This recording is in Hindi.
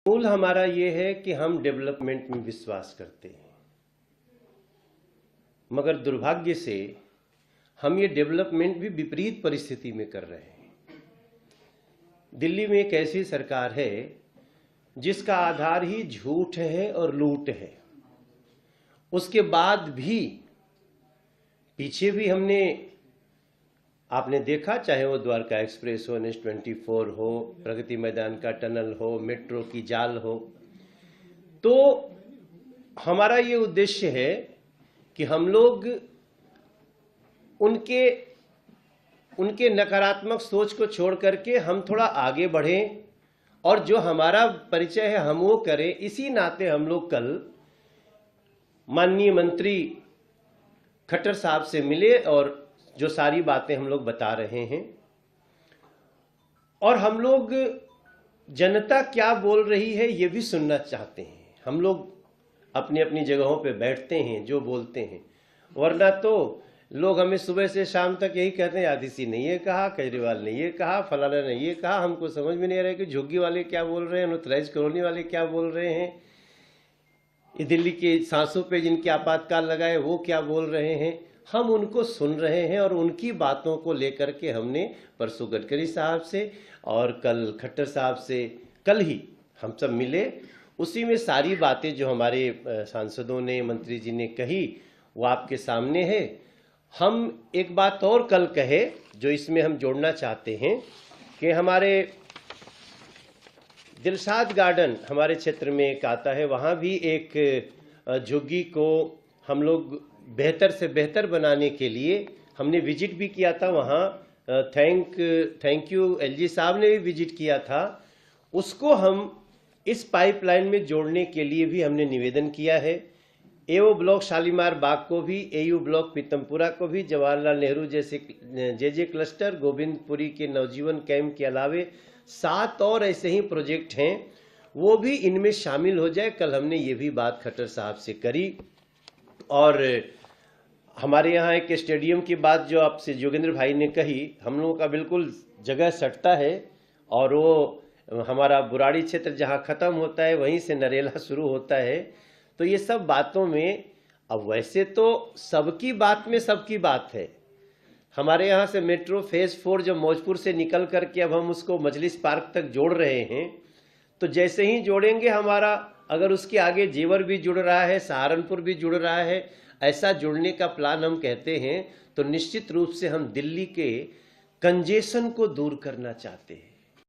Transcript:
मूल हमारा ये है कि हम डेवलपमेंट में विश्वास करते हैं, मगर दुर्भाग्य से हम ये डेवलपमेंट भी विपरीत परिस्थिति में कर रहे हैं। दिल्ली में एक ऐसी सरकार है जिसका आधार ही झूठ है और लूट है। उसके बाद भी पीछे भी आपने देखा, चाहे वो द्वारका एक्सप्रेस हो, NH-24 हो, प्रगति मैदान का टनल हो, मेट्रो की जाल हो, तो हमारा ये उद्देश्य है कि हम लोग उनके नकारात्मक सोच को छोड़ करके हम थोड़ा आगे बढ़ें और जो हमारा परिचय है हम वो करें। इसी नाते हम लोग कल माननीय मंत्री खट्टर साहब से मिले और जो सारी बातें हम लोग बता रहे हैं, और हम लोग जनता क्या बोल रही है ये भी सुनना चाहते हैं। हम लोग अपनी अपनी जगहों पे बैठते हैं, जो बोलते हैं, वरना तो लोग हमें सुबह से शाम तक यही कहते हैं, आदिसी ने ये कहा, केजरीवाल ने ये कहा, फलाना ने ये कहा। हमको समझ में नहीं आ रहा है कि झुग्गी वाले क्या बोल रहे हैं, अनऑथराइज कॉलोनी वाले क्या बोल रहे हैं, ये दिल्ली के सांसों पे जिनके आपातकाल लगाए वो क्या बोल रहे हैं। हम उनको सुन रहे हैं और उनकी बातों को लेकर के हमने परसों गडकरी साहब से और कल खट्टर साहब से कल ही हम सब मिले। उसी में सारी बातें जो हमारे सांसदों ने, मंत्री जी ने कही वो आपके सामने है। हम एक बात और कल कहे जो इसमें हम जोड़ना चाहते हैं कि हमारे दिलशाद गार्डन हमारे क्षेत्र में एक आता है, वहाँ भी एक झुग्गी को हम लोग बेहतर से बेहतर बनाने के लिए हमने विजिट भी किया था। वहाँ थैंक यू LG साहब ने भी विजिट किया था। उसको हम इस पाइपलाइन में जोड़ने के लिए भी हमने निवेदन किया है। AO ब्लॉक शालीमार बाग को भी, AU ब्लॉक पीतमपुरा को भी, जवाहरलाल नेहरू जैसे JJ क्लस्टर, गोविंदपुरी के नवजीवन कैंप के अलावे 7 और ऐसे ही प्रोजेक्ट हैं, वो भी इनमें शामिल हो जाए। कल हमने ये भी बात खट्टर साहब से करी। और हमारे यहाँ एक स्टेडियम की बात जो आपसे जोगेंद्र भाई ने कही, हम लोगों का बिल्कुल जगह सटता है और वो हमारा बुराड़ी क्षेत्र जहाँ ख़त्म होता है वहीं से नरेला शुरू होता है। तो ये सब बातों में अब वैसे तो सबकी बात में सबकी बात है। हमारे यहाँ से मेट्रो फेज़ 4 जब मौजपुर से निकल करके अब हम उसको मजलिस पार्क तक जोड़ रहे हैं, तो जैसे ही जोड़ेंगे हमारा, अगर उसके आगे जेवर भी जुड़ रहा है, सहारनपुर भी जुड़ रहा है, ऐसा जुड़ने का प्लान हम कहते हैं, तो निश्चित रूप से हम दिल्ली के कंजेशन को दूर करना चाहते हैं।